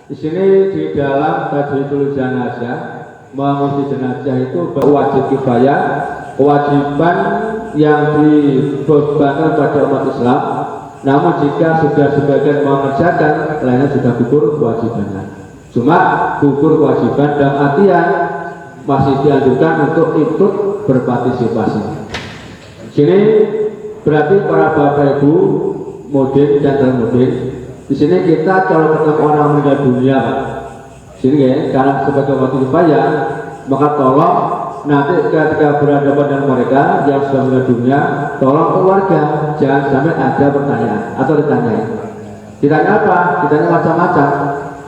Di sini di dalam tajwidul jenazah, mengurusi jenazah itu wajib kifayah, kewajiban yang dibebankan pada umat Islam. Namun jika sudah sebagian mengerjakan, lainnya sudah gugur kewajibannya. Cuma gugur kewajiban dan artian masih dianjurkan untuk ikut berpartisipasi. Sini berarti para bapak ibu, mudin dan termudin. Di sini kita kalau ketemu orang meninggal dunia, sini ya, karena sebagai waktu kifayah, maka tolong nanti ketika berhadapan dengan mereka yang sudah meninggal dunia, tolong keluarga jangan sampai ada pertanyaan atau ditanyai. Ditanya apa? Ditanya macam-macam.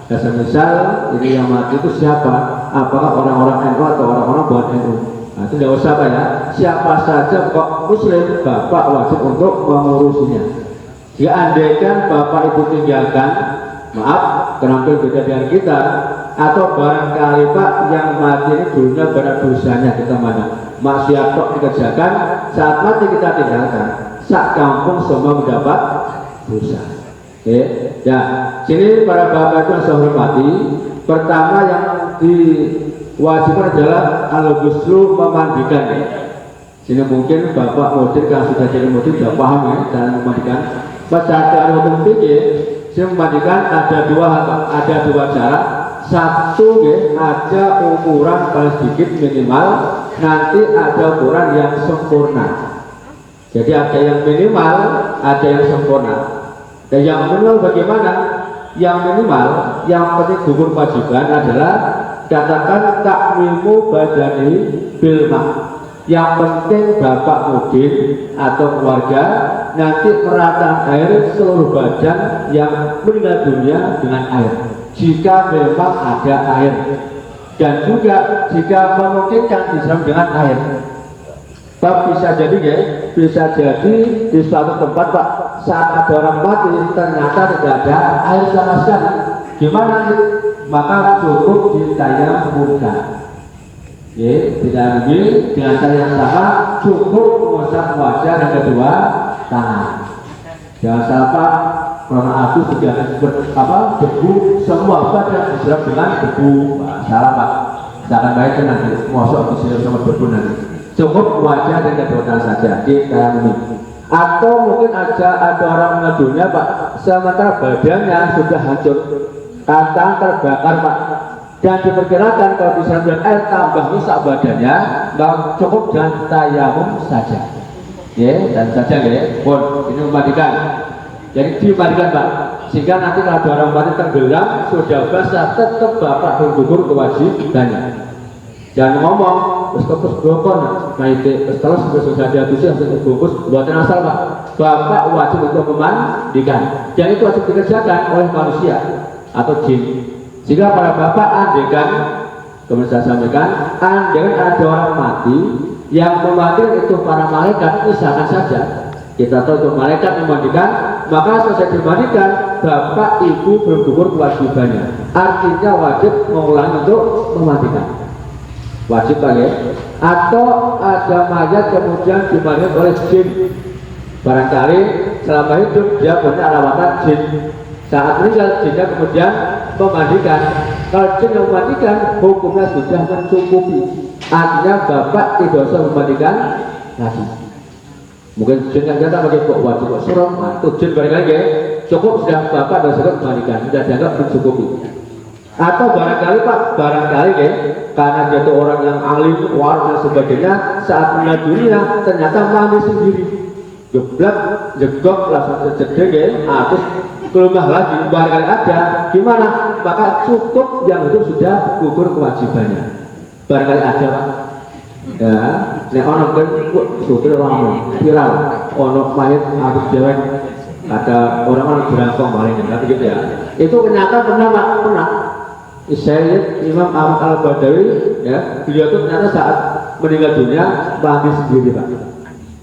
Ya, misal ini yang mati itu siapa? Apakah orang-orang NU atau orang-orang bukan NU? Nah, itu tidak usah Pak ya. Siapa saja kok muslim, bapak wajib untuk mengurusinya. Jika andaikan bapak ibu tinggalkan, maaf, terampil beda dengan kita, atau barangkali Pak yang mati ini dulunya banyak dosanya kita mana? Maksiat kok dikerjakan, saat mati kita tinggalkan. Sak kampung semua mendapat dosa. Oke, ya, sini para bapak itu yang saya hormati. Pertama yang diwajibkan adalah al-ghuslu, memandikan. Sini mungkin bapak mudin kalau sudah jadi mudin sudah paham ya cara memandikan. Pada hukum fikih, sini memandikan ada dua cara. Satu ya, ada ukuran paling sedikit minimal, nanti ada ukuran yang sempurna. Jadi ada yang minimal, ada yang sempurna. Dan yang minimal bagaimana? Yang minimal, yang penting gugur kewajiban adalah katakan takmimu badani bilma. Yang penting bapak mudin atau keluarga nanti merata air seluruh badan yang meninggal dunia dengan air. Jika memang ada air, dan juga jika memungkinkan disiram dengan air. Pak bisa jadi ya, bisa jadi di suatu tempat Pak saat ada orang mati ternyata tidak ada air sama sekali. Gimana nih? Maka cukup ditayamumkan. Ya, tidak lagi dengan cara yang sama cukup mengusap wajah dan kedua tangan. Jangan salah karena aku sudah debu semua badan disiram dengan debu. Salah Pak. Jangan baik nanti mosok disiram sama debu nanti. Cukup wajah dan kedua tangan saja kita minum. Atau mungkin ada orang meninggal dunia Pak, sementara badannya sudah hancur, kata terbakar Pak, dan diperkirakan kalau bisa dengan air tambah rusak badannya, nggak cukup dengan tayamum saja. Ya, dan saja ya, pun ini memandikan. Jadi dimandikan Pak, sehingga nanti kalau ada orang mati tenggelam sudah basah, tetap bapak bergugur kewajibannya. Jangan ngomong terus kepus blokon, maite terus sudah dihabisin langsung dibungkus buatan asal Pak. Bapak wajib untuk memandikan, dan itu wajib dikerjakan oleh manusia atau jin. Jika para bapak andaikan, kemudian saya sampaikan, andaikan ada orang mati yang memandikan itu para malaikat, misalkan saja kita tahu itu malaikat memandikan, maka selesai dimandikan bapak ibu bergugur kewajibannya. Artinya wajib mengulangi untuk memandikan. Wajib Pak ya. Atau ada mayat kemudian dimandikan oleh jin, barangkali selama hidup dia punya rawatan jin, saat meninggal jinnya kemudian memandikan. Kalau jin yang memandikan hukumnya sudah mencukupi, artinya bapak tidak usah memandikan lagi. Mungkin jin yang datang bagi kok wajib kok suruh itu jin barangkali ya, cukup sudah bapak dan sudah memandikan, sudah dianggap mencukupi. Atau barangkali Pak, barangkali ya, karena dia itu orang yang alim, waras dan sebagainya, saat meninggal dunia ternyata mandi sendiri, geblak, jegok, langsung jedeng ya, terus ke rumah lagi, barangkali ada, gimana? Maka cukup yang itu sudah gugur kewajibannya. Barangkali ada Pak. Ya, nek ono kan sudah orang viral, ono mayat harus dewek, ada orang-orang berangkong paling tapi gitu ya. Itu ternyata pernah Pak, pernah. Sayyid Imam Ahmad Al-Badawi ya, beliau itu ternyata saat meninggal dunia mandi sendiri Pak.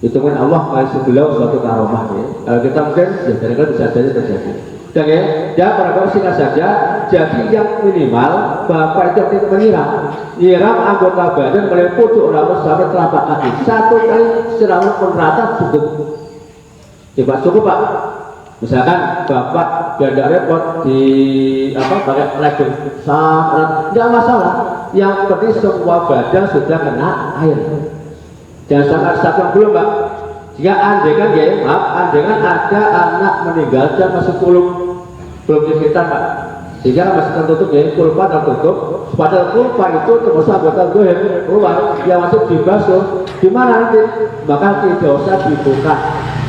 Itu kan Allah kasih beliau suatu karomah ya. Kalau kita mungkin ya kadang-kadang bisa saja terjadi. Dan ya para bapak singkat saja. Jadi yang minimal bapak itu menyiram anggota badan mulai pucuk rambut sampai telapak kaki. Satu kali siram pun rata cukup. Coba cukup Pak. Misalkan bapak biar tidak repot di pakai legend tidak masalah. Yang penting semua badan sudah kena air. Jangan sangat satu belum Pak. Jika andaikan ya maaf, andaikan ada anak meninggal dan masih belum disekitar Pak, sehingga masih tertutup ya, kurpa tertutup. Padahal kurpa itu termasuk anggota gohem keluar yang masih dibasuh. Gimana nanti? Maka tidak usah dibuka,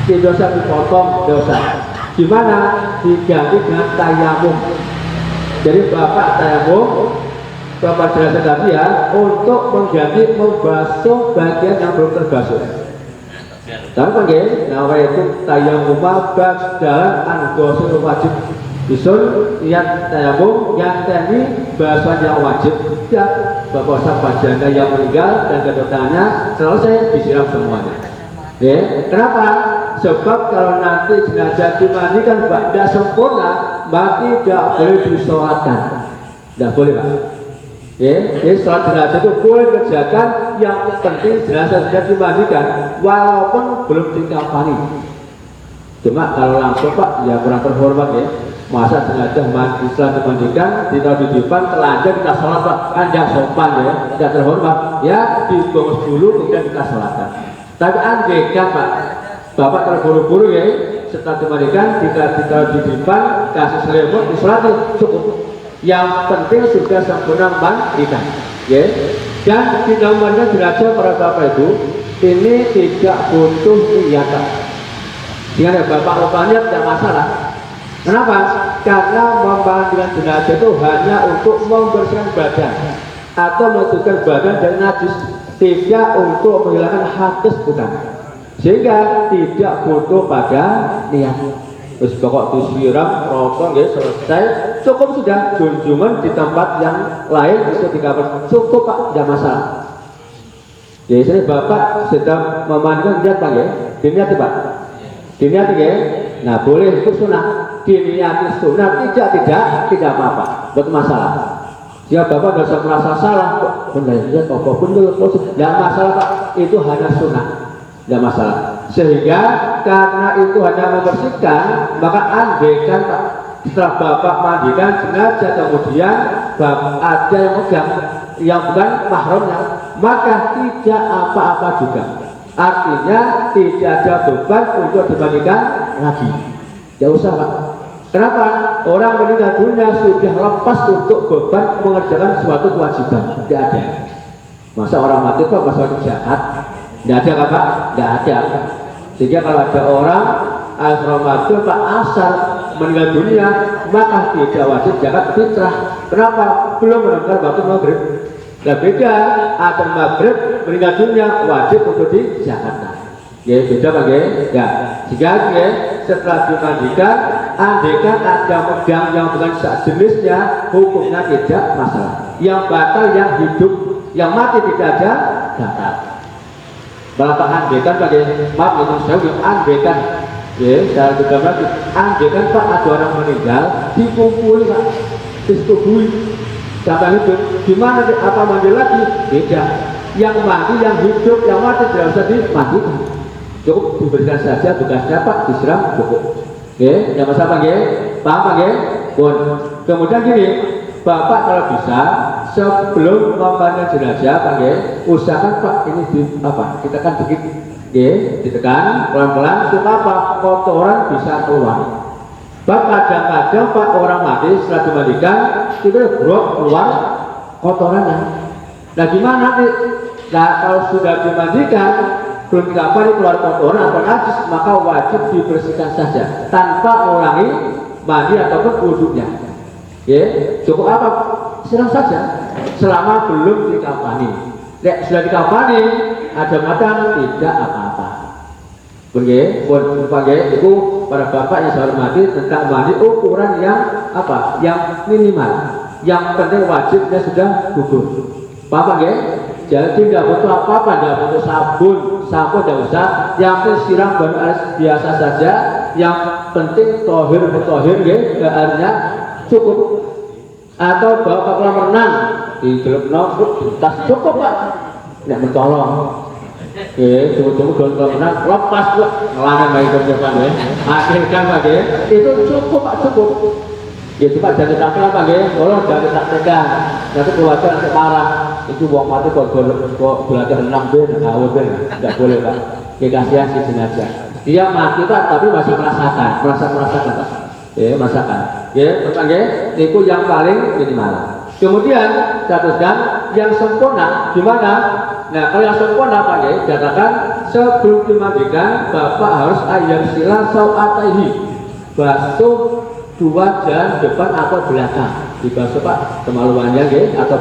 tidak usah dipotong, tidak usah. Gimana? Diganti dengan tayamum. Jadi bapak tayamum, bapak jelaskan tadi ya, untuk mengganti membasuh bagian yang belum terbasuh. Dan panggil, nama itu tayamum dalam anggosul wajib. Bisul yang tayamum yang tadi bahasa yang wajib ya bapak sahabat janda yang meninggal dan kedua tangannya selesai disiram semuanya. Ya, kenapa? Sebab kalau nanti jenazah dimandikan tidak sempurna, maka tidak boleh disolatkan. Tidak boleh Pak. Ya, jadi sholat jenazah itu boleh kerjakan, yang penting jenazah sudah dimandikan walaupun belum dikafani. Cuma kalau langsung Pak ya kurang terhormat ya. Masa jenazah setelah dimandikan ditaruh di depan telanjang kita sholat Pak, kan tidak sopan ya, tidak terhormat ya, dibungkus dulu kemudian kita sholatkan. Tapi andaikan Pak, bapak terburu-buru ya, setelah dimandikan ditaruh di depan, kasih selimut, disolatin cukup. Yang penting sudah sempurna mandikan ya. Dan di dalam mandikan jenazah para bapak itu ini tidak butuh niatan. Dengan bapak rupanya tidak masalah. Kenapa? Karena memandikan jenazah itu hanya untuk membersihkan badan atau mensucikan badan dari najis, tidak untuk menghilangkan hadas bukan. Sehingga tidak butuh pada niat. Terus pokok disiram, rokok ya selesai, cukup sudah. Junjungan di tempat yang lain itu dikabur cukup Pak, tidak masalah. Jadi sini bapak sedang memandikan niat Pak ya, diniati Pak, diniati ya. Nah boleh itu sunnah. Diniati sunnah tidak apa-apa, buat masalah. Jika bapak tidak merasa salah, benar apapun itu tidak masalah Pak, itu hanya sunnah, tidak masalah. Sehingga karena itu hanya membersihkan, maka andaikan Pak, setelah bapak mandikan jenazah kemudian bapak ada yang megang yang bukan mahramnya, maka tidak apa-apa juga. Artinya tidak ada beban untuk dimandikan lagi. Tidak usah Pak. Kenapa? Orang meninggal dunia sudah lepas untuk beban mengerjakan suatu kewajiban. Tidak ada. Masa orang mati Pak masalah jahat? Tidak ada Pak? Tidak ada. Sehingga kalau ada orang Ramadan Pak asal meninggal dunia, maka tidak wajib zakat fitrah. Kenapa? Belum mendengar waktu maghrib. Dan beda, ada maghrib meninggal dunia wajib untuk dizakatkan. Ya beda Pak ya. Jika ya setelah dimandikan, andaikan ada megang yang bukan sejenisnya, hukumnya tidak masalah. Yang batal yang hidup, yang mati tidak ada batal. Bapak andaikan Pak maaf itu saya andaikan ya, saya juga lagi andaikan Pak ada orang meninggal dikumpuli Pak, disetujui sampai hidup, gimana apa mandi lagi? Beda. Yang mati, yang hidup, yang mati tidak usah dimandikan. Cukup diberikan saja tugasnya Pak, disiram cukup. Oke, yang masalah Pak, paham Pak? Bon. Kemudian gini, Bapak kalau bisa sebelum memandikan jenazah Pak, usahakan Pak ini di apa? Kita kan dikit, ditekan pelan-pelan supaya apa? Kotoran bisa keluar. Pak kadang-kadang Pak orang mati setelah dimandikan itu keluar kotorannya. Nah gimana nih? Nah kalau sudah dimandikan belum dikapari keluar kotoran atau najis, maka wajib dibersihkan saja tanpa mengulangi mandi ataupun wudhunya. Cukup apa? Siram saja selama belum dikafani. Sudah dikafani ada matang tidak apa-apa. Itu para bapak yang saya hormati tentang mandi ukuran yang apa? Yang minimal. Yang penting wajibnya sudah gugur. Paham ya? Jadi tidak butuh apa-apa, tidak butuh sabun tidak usah. Yang penting siram baru biasa saja. Yang penting tohir ya, airnya cukup. Atau bawa ke kolam renang di gelap nongkrong tas cukup Pak. Tidak mentolong. Tunggu-tunggu gontok-gontok lepas kok ngelangan bagi kerjaan ya. Akhirkan Pak ya, itu cukup Pak cukup. Ya cuma jangan tak apa ya, kalau jangan tak tegang. Nanti keluarga nanti marah. Itu buang mati kok belajar 6 ben, awal ben, nggak boleh Pak. Kasihan si jenazah. Dia mati Pak, tapi masih merasakan Pak. Ya merasakan. Ya, Pak ya, itu yang paling minimal. Kemudian statuskan yang sempurna gimana? Nah, kalau yang sempurna Pak ya, katakan sebelum dimandikan Bapak harus ayam sila sau'ataihi, basuh dua jalan depan atau belakang, dibasuh Pak kemaluannya ya, atau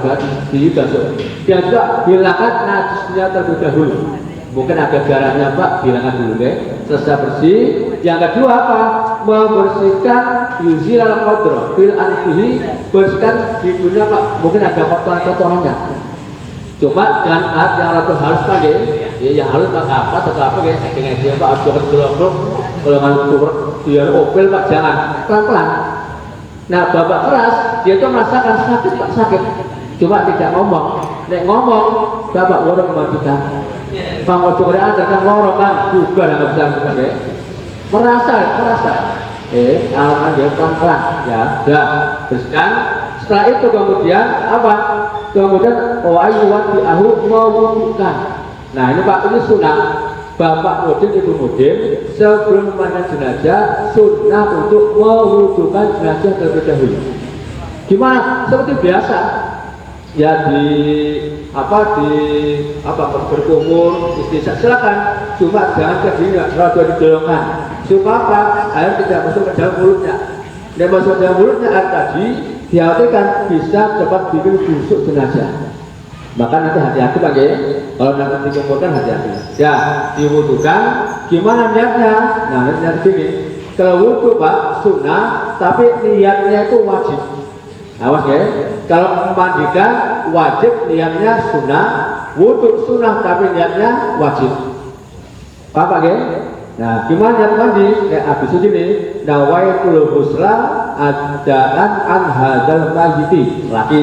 dibasuh. Dan juga hilangkan najisnya terlebih dahulu. Mungkin ada darahnya Pak, hilangkan dulu ya. Selesai bersih. Yang kedua apa? Membersihkan yuzilal qadra fil anfihi, bersihkan hidungnya Pak. Mungkin ada kotoran-kotorannya. Cuma dengan alat yang harus pakai, ya yang harus pakai apa? Setelah apa ya? Dengan dia Pak, harus gelap-gelap. Kalau nggak biar opel Pak, jangan pelan-pelan. Nah, Bapak keras, dia tuh merasakan sakit Pak, sakit. Cuma tidak ngomong. Nek ngomong, Bapak lorong kemajuan. Bang ojo ada kan lorong kan juga nggak bisa pakai. Merasa. Alasan dia pelan-pelan, ya. Dah, bersihkan. Setelah itu kemudian apa? Kemudian ayuwan diahu mewudukan. Nah ini Pak, ini sunnah. Bapak mudin ibu mudin sebelum memandikan jenazah sunnah untuk mewudukan jenazah terlebih dahulu. Gimana? Seperti biasa. Ya berkumur istisqa silakan, cuma jangan kediri rada didorongkan supaya apa? Air tidak masuk ke dalam mulutnya. Dan masuk ke dalam mulutnya air tadi dikhawatirkan bisa cepat bikin busuk jenazah. Maka nanti hati-hati Pak ya, kalau nanti dikumpulkan hati-hati. Ya, diwudukan, gimana niatnya? Nah, niat gini, kalau wudu Pak sunnah, tapi niatnya itu wajib. Awas ya, kalau memandikan wajib niatnya sunnah, wudu sunnah tapi niatnya wajib. Pak ya? Nah, gimana niat mandi? Kayak habis ini, nawaitul husla adaan an hadal mayyiti, laki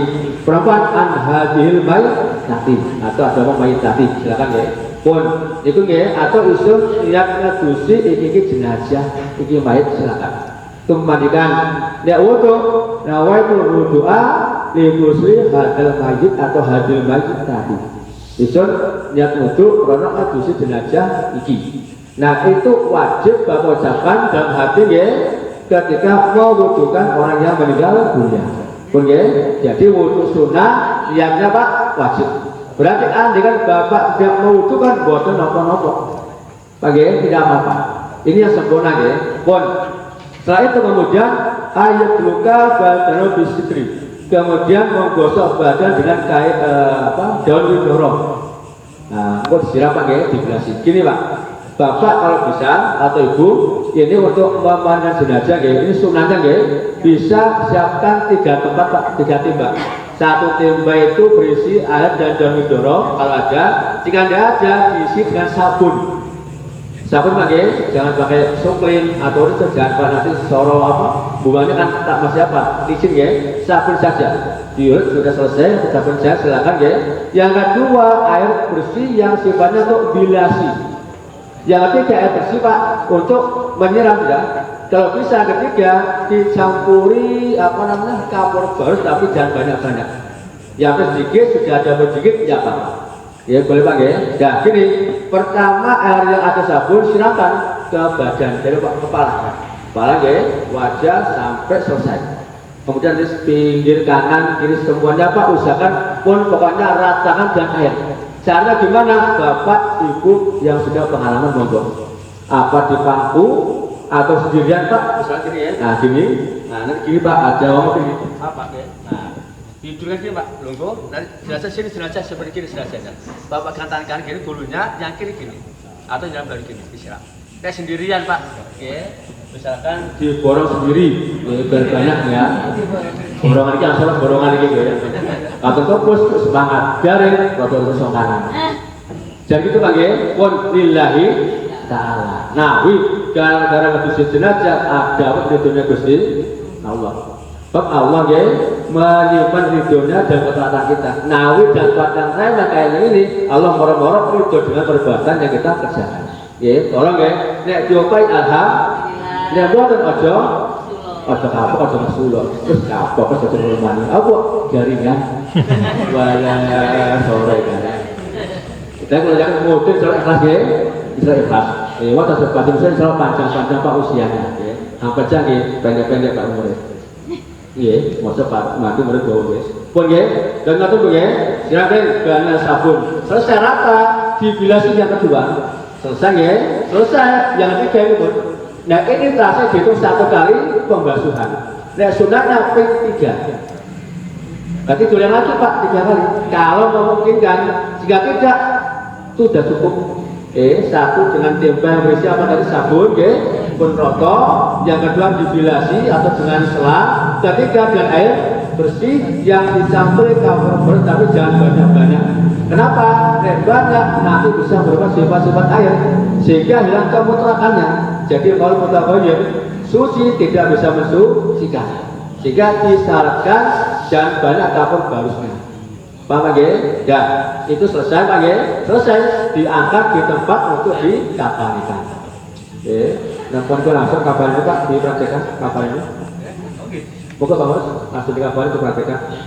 perempuan an hadil mayyiti atau ada mayyitati, silakan ya. Pun itu ya, atau isu niatnya dusi iki jenazah, iki mayit silakan. Memandikan dia wudu, nawaitul wudu'a li musli hadal mayyit atau hadil mayyit tadi. Isu niat wudu karena dusi jenazah iki. Nah itu wajib Bapak ucapkan dalam hati ya ketika mau wudukan orang yang meninggal dunia. Pun ya, jadi wudu sunnah niatnya Pak wajib. Berarti andaikan Bapak tidak mau wudukan boten nopo-nopo. Bagi tidak apa-apa. Ini yang sempurna ya. Pun setelah itu kemudian ayat luka badanu bisitri. Kemudian menggosok badan dengan kain daun widoro. Nah, kok disiram Pak ya, dibilasin. Gini Pak. Bapak kalau bisa atau Ibu ini untuk memandikan jenazah ya, ini sunahnya ya, bisa siapkan 3 tempat Pak, 3 timba. Satu timba itu berisi air dan daun widoro kalau ada. Jika tidak ada diisi dengan sabun. Sabun Pak ya, jangan pakai suklin atau itu jangan pakai nanti soro bunganya kan tak masih licin ya, sabun saja. Diurut sudah selesai, sabun saja silakan ya. Yang kedua air bersih yang sifatnya untuk bilasi. Yang ketiga air bersih Pak untuk menyiram ya. Kalau bisa ketiga dicampuri kapur barus tapi jangan banyak-banyak. Yang sedikit sudah ada sedikit ya Pak. Ya boleh Pak ya. Nah gini, pertama air yang ada sabun silakan ke badan dari Pak kepala ya, wajah sampai selesai. Kemudian di pinggir kanan kiri semuanya Pak usahakan pun pokoknya ratakan dengan air. Caranya gimana? Bapak Ibu yang sudah pengalaman monggo. Apa di pangku atau sendirian Pak? Misalnya gini ya. Nah gini. Nah nanti gini Pak ada ngomong gini. Apa ya? Nah tidurnya gini Pak, longgo. Nanti jenazah sini jenazah seperti kiri jenazahnya. Bapak gantangan kanan kiri dulunya, yang kiri gini. Atau yang baru gini disiram. Kayak sendirian Pak. Oke. Misalkan diborong sendiri, biar banyak ya. Borongan ini asal borongan ini ya. Atau fokus semangat dari roda kosong kanan. Jadi itu Pak ya, pun lillahi ta'ala. Nah, gara-gara kedusi jenazah ada apa di dunia Gusti Allah. Bab Allah ya, menyimpan ridhonya dan ketaatan kita. Nawi dan padang remeh kayak ini, Allah moro-moro ridho dengan perbuatan yang kita kerjakan. Ya, tolong ya. Nek diopai alhamdulillah. Nek boten aja kapok aja mesuluk. Terus kapok aja ngomani. Apa jaringan? Wala sore kan. Kita kalau jangan mudik soal ikhlas ya, bisa ikhlas. Waktu sepanjang saya selalu panjang-panjang pak usianya. Hampir canggih, pendek-pendek pak umurnya. Iya, mau cepat mati menurut bau guys. Pun ya, dan nggak tunggu ya. Silakan gana sabun. Selesai rata, dibilasi yang kedua. Selesai ya, selesai. Yang ketiga itu pun. Nah ini terasa dihitung satu kali pembasuhan. Nah sunatnya P3. Berarti tulis lagi pak 3 kali. Kalau memungkinkan, jika tidak sudah cukup. Satu dengan tempe yang berisi apa tadi sabun, pun rokok. Yang kedua dibilasi atau dengan selang. Ketiga dengan air bersih yang dicampur cover tapi jangan banyak-banyak. Kenapa? Banyak nanti bisa berubah sifat-sifat air sehingga hilang kemutrakannya. Jadi kalau mutakoyir suci tidak bisa mensucikan. Sehingga disyaratkan jangan banyak cover barusnya. Paham ya? Ya, itu selesai Pak ya? Selesai diangkat di tempat untuk dikafanikan. Oke, nah pun langsung kapan itu Pak dipraktekkan kapan ini? Bukan Pak Mas, langsung dikabarin untuk praktekkan.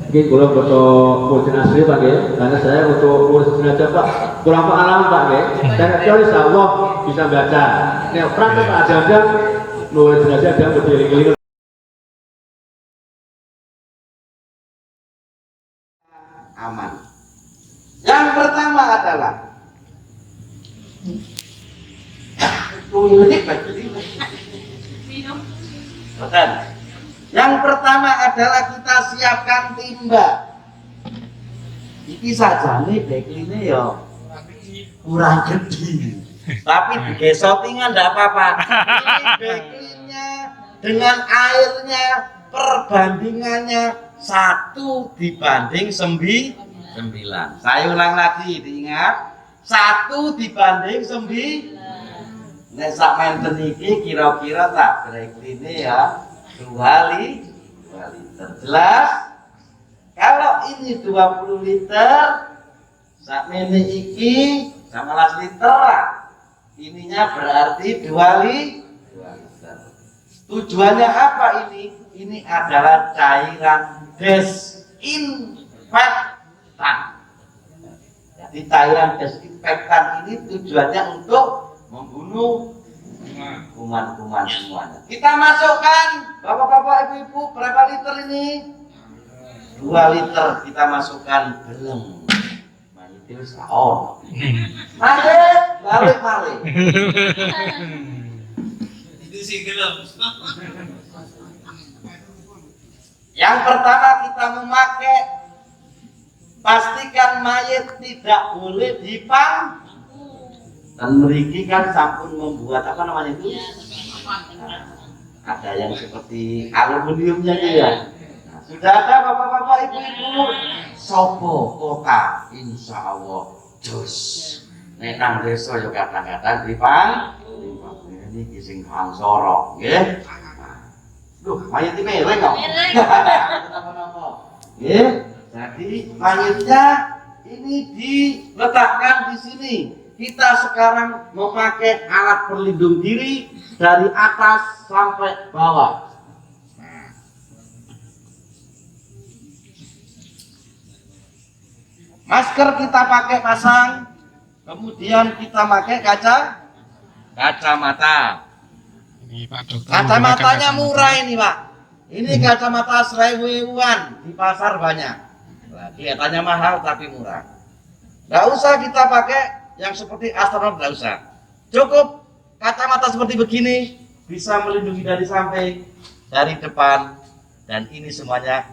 Mungkin kalau untuk murid asli Pak ya, karena saya untuk murid sengaja Pak kurang pengalaman Pak ya. Dan insya Allah bisa baca. Nih praktek ada murid sengaja ada berdiri-diri. Aman. Yang pertama adalah yang pertama adalah kita siapkan timba. Iki sajane bekline ya kurang gede. Tapi digesotingan enggak apa-apa. Ini beklinnya dengan airnya perbandingannya 1 dibanding 9. Saya ulang lagi, diingat 1 dibanding 9. Nek sak menten iki kira-kira tak bekline ya 2 liter. Jelas? Kalau ini 20 liter, sak mene iki 15 liter lah. Ininya berarti 2 liter. Tujuannya apa ini? Ini adalah cairan desinfektan. Jadi cairan desinfektan ini tujuannya untuk membunuh kuman-kuman semuanya. Kita masukkan, bapak-bapak, ibu-ibu, berapa liter ini? 2 liter kita masukkan belum. Itu sahur. Balik. Itu sih gelem. Yang pertama kita memakai, pastikan mayat tidak boleh dipang. Dan mriki kan sampun membuat apa namanya itu? Ada yang seperti aluminiumnya ya. Nah, sudah ada bapak-bapak, ibu-ibu. Sopo kota, insya Allah jos. Nenang desa yo kadang-kadang dipang. Ini kising kang sorok, nggih. Duh, mayat ini meleng kok. Jadi mayatnya ini diletakkan di sini. Kita sekarang memakai alat pelindung diri dari atas sampai bawah. Masker kita pakai pasang, kemudian kita pakai kacamata. Ini Pak Dokter. Kacamatanya murah ini Pak. Ini kacamata 1.000-an di pasar banyak. Nah, kelihatannya mahal tapi murah. Nggak usah kita pakai yang seperti astronot, nggak usah. Cukup kacamata seperti begini bisa melindungi dari samping, dari depan, dan ini semuanya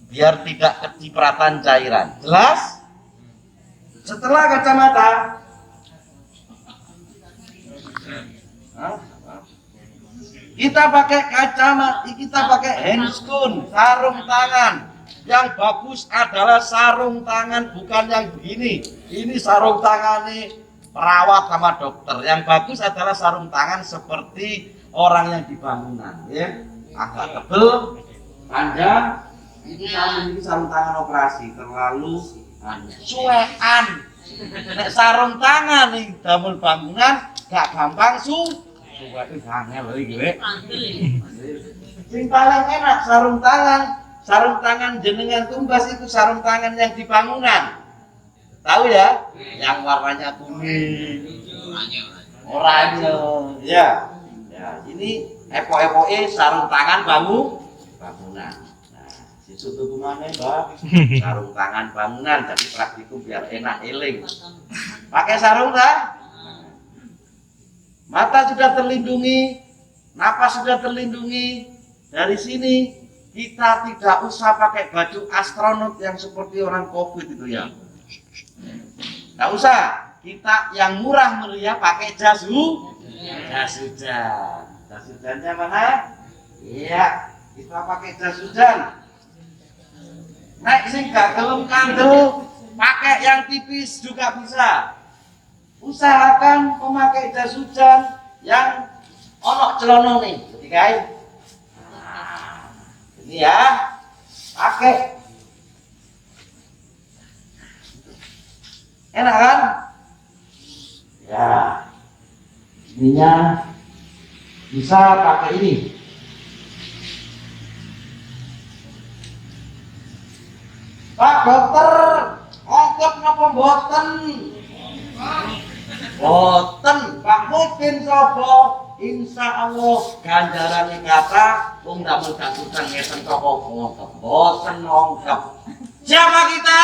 biar tidak kecipratan cairan. Jelas? Setelah kacamata, kita pakai kacamata, kita pakai handscoon, sarung tangan. Yang bagus adalah sarung tangan, bukan yang begini. Ini sarung tangan nih perawat sama dokter. Yang bagus adalah sarung tangan seperti orang yang di bangunan, ya, agak tebel, panjang, itu memiliki sarung tangan operasi terlalu suwean. Nek sarung tangan nih damel bangunan gak gampang suwe angel iki kowe. Sing paling enak sarung tangan jenengan tumbas itu sarung tangan yang di bangunan. Tahu ya? Yang warnanya kuning, oranye. Ya. Ya, ini epo-epoe sarung tangan bangunan. Nah, situ tuku maneh, Mbak. Sarung tangan bangunan jadi praktikum biar enak eling. Pakai sarung ta? Mata sudah terlindungi, napas sudah terlindungi. Dari sini kita tidak usah pakai baju astronot yang seperti orang Covid itu ya. Nggak usah. Kita yang murah meriah pakai jas hujan. Jas hujannya mana? Iya, kita pakai jas hujan. Nek sing gak gelem kandel, pakai yang tipis juga bisa. Usahakan memakai jas hujan yang ono celonone, ngerti kae? Nah, ini ya, pakai. Enak kan? Ya, ininya bisa pakai ini. Pak dokter, ongkot napa mboten? Mboten, Pak Mudin sapa? Insya Allah ganjarane kata wong damel dangdutan ngeten kok ongkot. Mboten ongkot. Siapa kita?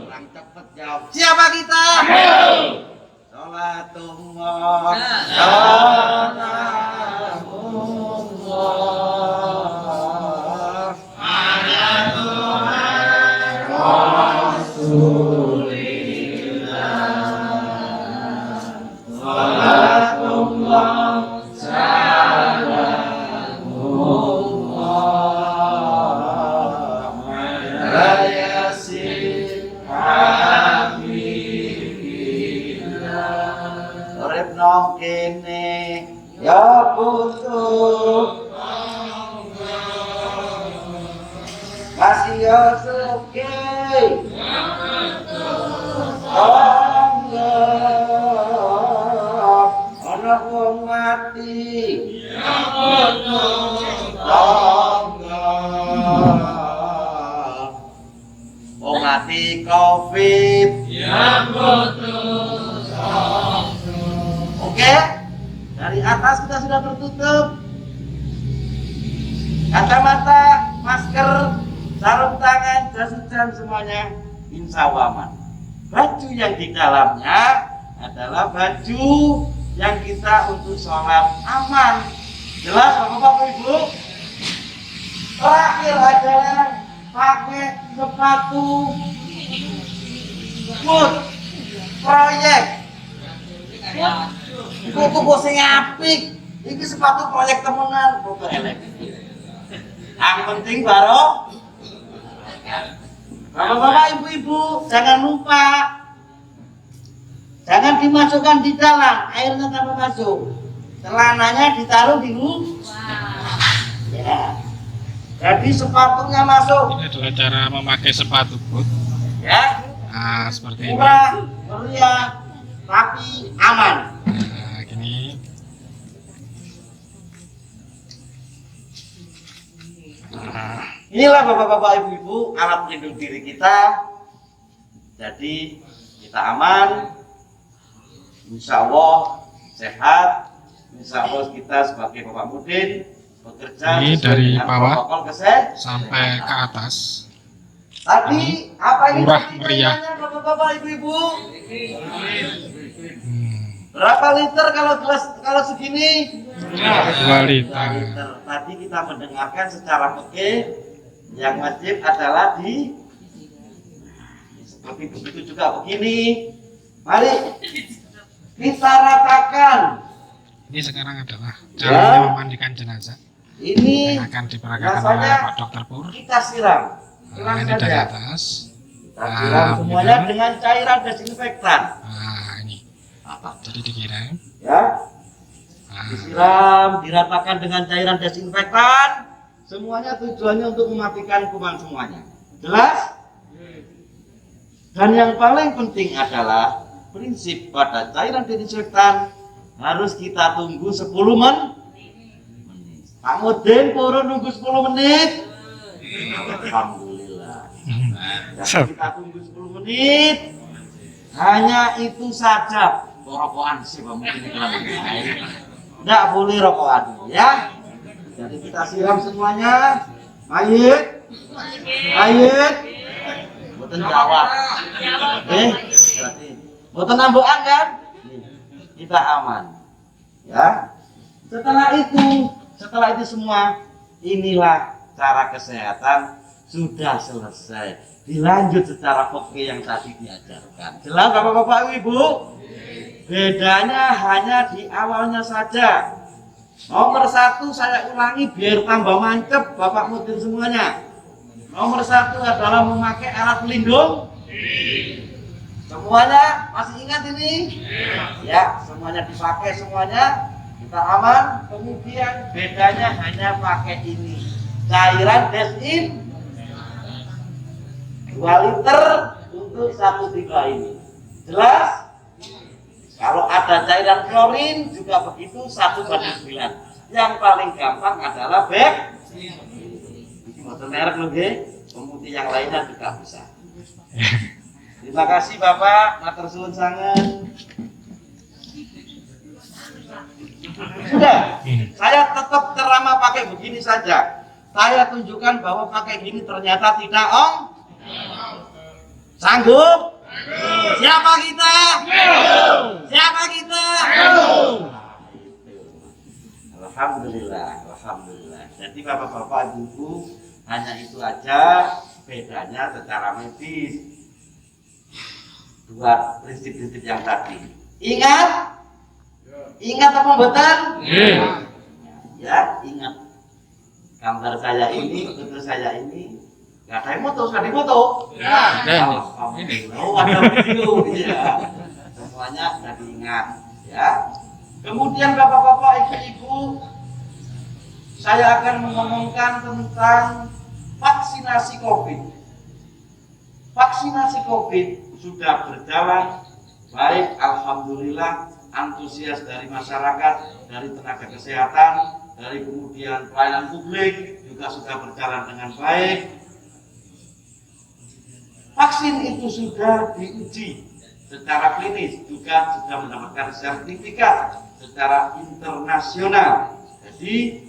Kurang cepet jawab. Siapa kita? Sholatullah, sholatullah ala Tuhan Rasulillah. Sholatullah, salamullah ala Yasin nong kene ya butuh masih ya suki ana wong mati ya butuh wong mati Covid ya butuh. Oke, dari atas kita sudah tertutup. Kacamata, masker, sarung tangan, jas hujan semuanya insya Allah aman. Baju yang di dalamnya adalah baju yang kita untuk sholat aman. Jelas Bapak Ibu? Terakhir adalah pakai sepatu boot proyek. Kuku sing apik, iki sepatu proyek temenan, kok elek. Yang penting barokah. Bapak-bapak, ibu-ibu, jangan lupa, jangan dimasukkan di dalam, airnya tanpa masuk. Celananya ditaruh di luar. Ya. Jadi sepatunya masuk. Ini adalah cara memakai sepatu boot. Ya. Nah, seperti ini. Murah, meriah, tapi aman. Nah, gini. Nah, inilah bapak-bapak ibu-ibu alat pelindung diri kita. Jadi kita aman, insya Allah sehat, insya Allah kita sebagai Bapak Mudin bekerja ini sesuai dari dengan bawah protokol kesehatan sampai ke atas. Tadi apa ini murah tadi meriah. cairannya, bapak-bapak ibu-ibu? Hmm, Berapa liter kalau segini? 2 liter. Tadi kita mendengarkan secara fikih yang wajib adalah seperti begitu juga begini. Mari kita ratakan. Ini sekarang adalah caranya memandikan jenazah Ini yang akan diperagakan oleh rasanya Pak Dokter Pur. kita siram. Nah, ini dari atas. Kita siram semuanya gitu. dengan cairan desinfektan. Nah, ini. Jadi dikirim. Ya, Nah, disiram, diratakan dengan cairan desinfektan. Semuanya tujuannya untuk mematikan kuman semuanya. Jelas? Dan yang paling penting adalah prinsip pada cairan disinfektan harus kita tunggu 10 menit. Pak Mudin purun nunggu 10 menit. Alhamdulillah. Jadi kita tunggu 10 menit. Hanya itu saja. Rokokan sih Pak Mudin tidak boleh rokokan ya. Jadi kita siram semuanya. Mayit. Boten jawab. Berarti boten nambukan kan? Kita aman. Ya. Setelah itu semua, inilah cara kesehatan sudah selesai. Dilanjut secara fikih yang tadi diajarkan. Jelas Bapak-bapak Ibu? Bedanya hanya di awalnya saja. Nomor 1 saya ulangi biar tambah mantep Bapak Mudin semuanya. Nomor 1 adalah memakai alat pelindung. Semuanya masih ingat ini? Ya, semuanya dipakai semuanya. Kita aman. Kemudian bedanya hanya pakai ini. Cairan desin 2 liter untuk 1 tiga ini. Jelas? Kalau ada cairan klorin juga begitu 1:9. Yang paling gampang adalah bek. Motor merek loh, pemutih yang lainnya juga bisa. Terima kasih Bapak, matur suwun sangat. Sudah, saya tetap ceramah pakai begini saja. Saya tunjukkan bahwa pakai gini ternyata tidak sanggup. Siapa kita? Siapa kita? Alhamdulillah. Jadi bapak-bapak ibu hanya itu aja bedanya secara medis. 2 prinsip-prinsip yang tadi. Ingat? Ingat apa betul? Ya, ingat. Gambar saya ini, foto saya ini. Nggak ada yang foto, ada foto. Oh, ada video, ya. Semuanya sudah diingat, ya. Kemudian bapak-bapak, ibu-ibu, saya akan mengomongkan tentang vaksinasi COVID. Vaksinasi COVID sudah berjalan baik, alhamdulillah, antusias dari masyarakat, dari tenaga kesehatan, dari kemudian pelayanan publik juga sudah berjalan dengan baik. Vaksin itu sudah diuji secara klinis, juga sudah mendapatkan sertifikat secara internasional. Jadi,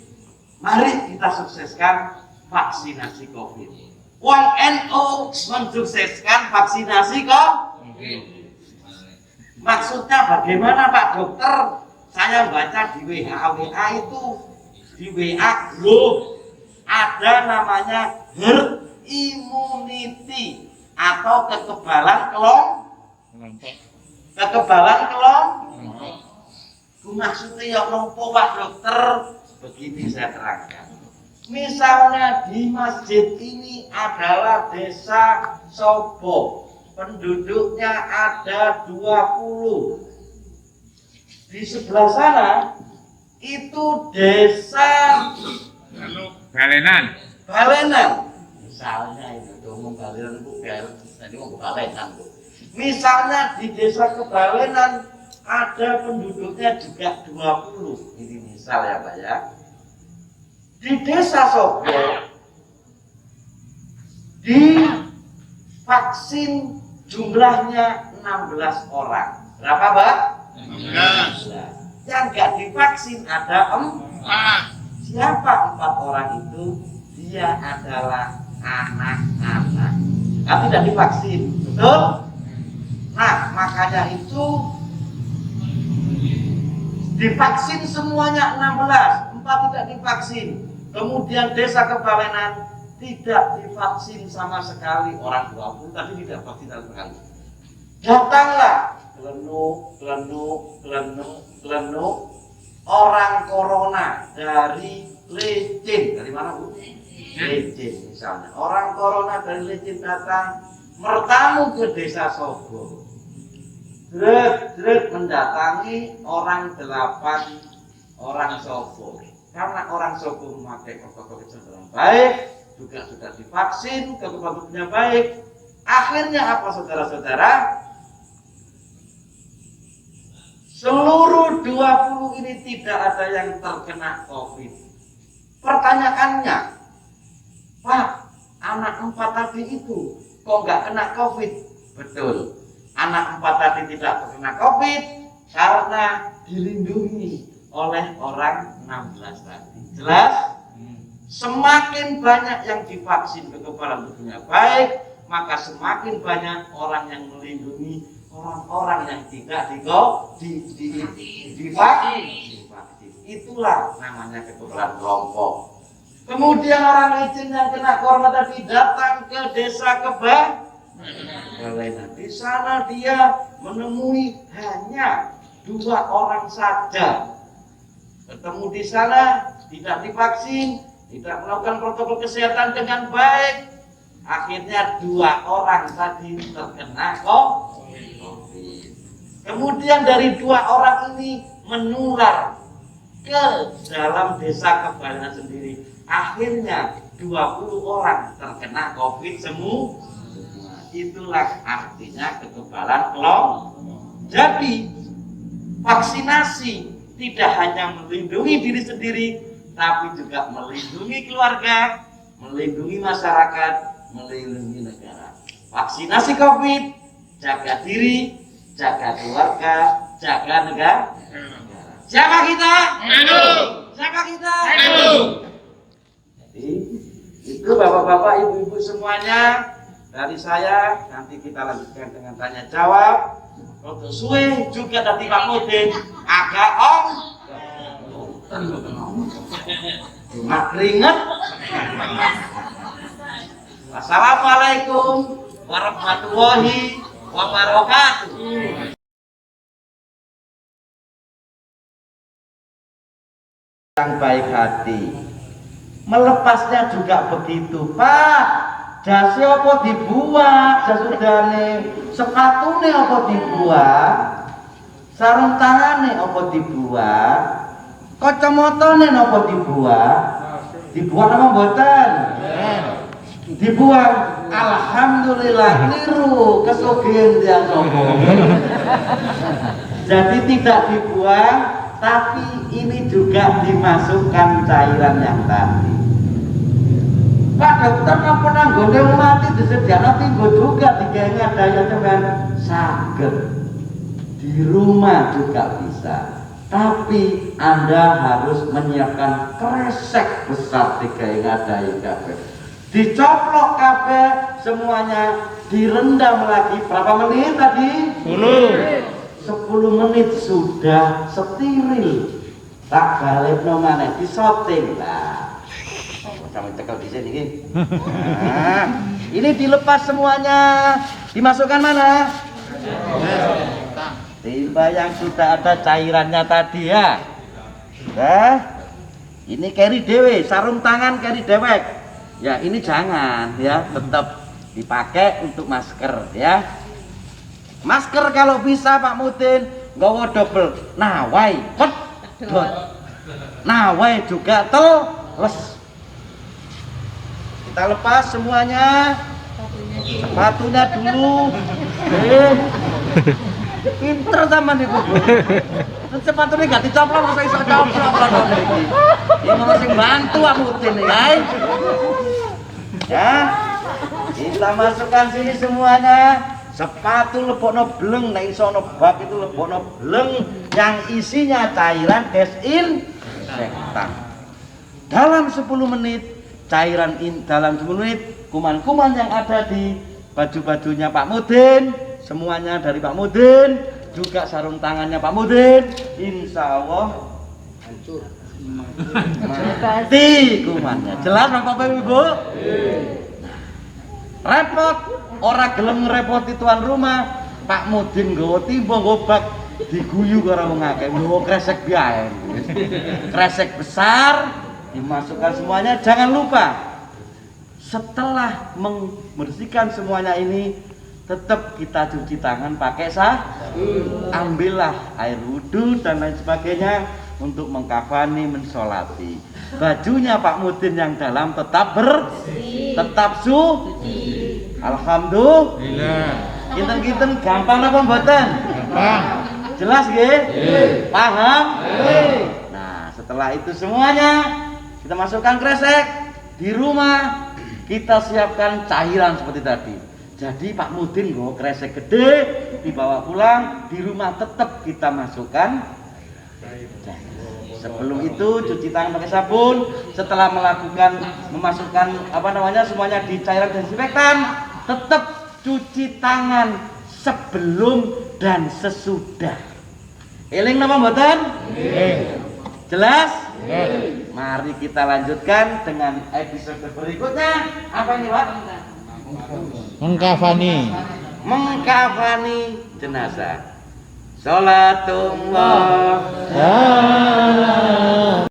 mari kita sukseskan vaksinasi COVID. Wong NU mensukseskan vaksinasi COVID. Maksudnya bagaimana Pak Dokter? Saya baca di WA itu, di WA group ada namanya herd immunity atau kekebalan kelompok. Maksudnya ya kelompok Pak Dokter, begini saya terangkan. Misalnya di masjid ini adalah desa Sobo, penduduknya ada 20. Di sebelah sana itu desa Balenan. Misalnya itu ngomong Balenan tadi ngomong Balenan. Misalnya di desa Kebalenan ada penduduknya juga 20. Ini misal ya Pak ya. Di desa Sobo divaksin jumlahnya 16 orang. Berapa Pak? 16. Yang nggak divaksin ada 4. Siapa 4 orang itu? Dia adalah anak-anak. Tapi tidak divaksin, betul? Nah, makanya itu divaksin semuanya 16, 4 tidak divaksin. Kemudian desa Kebalenan tidak divaksin sama sekali, orang 20 tadi tidak vaksin sama sekali. Datanglah gelenuk orang corona dari Lecin. Dari mana Bu? Lecin misalnya. Orang corona dari Lecin datang bertamu ke desa Sobo. Mendatangi orang 8 orang Sobo. karena orang suku memakai protokol kesehatan baik, juga sudah divaksin, kekebalannya baik. Akhirnya apa saudara-saudara? Seluruh 20 ini tidak ada yang terkena COVID. Pertanyaannya, Pak, anak 4 tadi itu kok nggak kena COVID? Betul, anak 4 tadi tidak terkena COVID karena dilindungi oleh orang 16 tadi. Jelas? Semakin banyak yang divaksin kekebalan tubuhnya baik, maka semakin banyak orang yang melindungi orang-orang yang tidak divaksin. Itulah namanya kekebalan kelompok. Kemudian orang izin yang kena corona tadi datang ke desa Kebalengan. Di sana dia menemui hanya 2 orang saja. Ketemu di sana, tidak divaksin, tidak melakukan protokol kesehatan dengan baik. Akhirnya 2 orang tadi terkena COVID. Kemudian dari 2 orang ini menular ke dalam desa Kebalengan sendiri. Akhirnya 20 orang terkena COVID semua. Itulah artinya kekebalan kelompok. Jadi vaksinasi tidak hanya melindungi diri sendiri, tapi juga melindungi keluarga, melindungi masyarakat, melindungi negara. Vaksinasi COVID, jaga diri, jaga keluarga, jaga negara. Siapa kita? Siapa kita? Jadi itu bapak-bapak, ibu-ibu semuanya dari saya. Nanti kita lanjutkan dengan tanya jawab. Untuk suwe juga tadi Pak Mudin agak cuma keringet. Wassalamualaikum warahmatullahi wabarakatuh. Yang baik hati, melepasnya juga begitu, Pak. Jase apa dibuat, jasudane, sepatune apa dibuat, sarung tangane apa dibuat, kacamatane apa dibuat, dibuat apa mboten? Dibuat. Alhamdulillah, keliru kesugihan yang sombong. Jadi tidak dibuang, tapi ini juga dimasukkan cairan yang tadi. Pak dokter apa nanggone mati disediakno tinggo juga digawe daya teman saged. Di rumah juga bisa. Tapi Anda harus menyiapkan kresek besar digawe ngadai kabeh. Dicoplok kabeh semuanya, direndam lagi berapa menit tadi? 10 menit sudah steril. Tak balekno maneh disoting lah. Kami tekel di sini. Nah, ini dilepas semuanya, dimasukkan mana? Timba yang sudah ada cairannya tadi ya. Nah, ini carry dewe, sarung tangan carry dewek. Ya ini jangan ya, tetap dipakai untuk masker ya. Masker kalau bisa Pak Mudin nggawa double. Nawai, pedot. Nawai juga teles. Kita lepas semuanya, sepatunya dulu. Pinter sama nih Bu. Sepatunya nggak dicoplok, masa iso coplok ini. Ini masih bantu aku ini ya. Kita masukkan sini semuanya. Sepatu lebokno bleng, nek iso ono bak itu lebokno bleng yang isinya cairan desinfektan. Dalam 10 menit dalam 10 menit kuman-kuman yang ada di baju-bajunya Pak Mudin, semuanya dari Pak Mudin, juga sarung tangannya Pak Mudin, insya Allah hancur mati kumannya. Jelas Bapak Ibu? Repot, orang gelem repoti tuan rumah, Pak Mudin nggawa timba ngobak diguyu karo wong akeh, nggawa kresek biae. Kresek besar dimasukkan semuanya. Jangan lupa setelah membersihkan semuanya ini tetap kita cuci tangan pakai sabun. Ambillah air wudhu dan lain sebagainya, untuk mengkafani, mensolati. Bajunya Pak Mudin yang dalam tetap bersih, tetap suci. Alhamdulillah. Kinten-kinten gampang apa mboten? Gampang. Jelas nggih? Paham? Nah, setelah itu semuanya kita masukkan kresek di rumah. Kita siapkan cairan seperti tadi. Jadi Pak Mudin nggawa kresek gede, dibawa pulang, di rumah tetap kita masukkan cairan. Sebelum itu cuci tangan pakai sabun. Setelah memasukkan semuanya di cairan desinfektan, tetap cuci tangan sebelum dan sesudah. Eling napa mboten? Jelas? Mari kita lanjutkan dengan episode berikutnya. Apa ini, Pak? Mengkafani jenazah. Sholatullah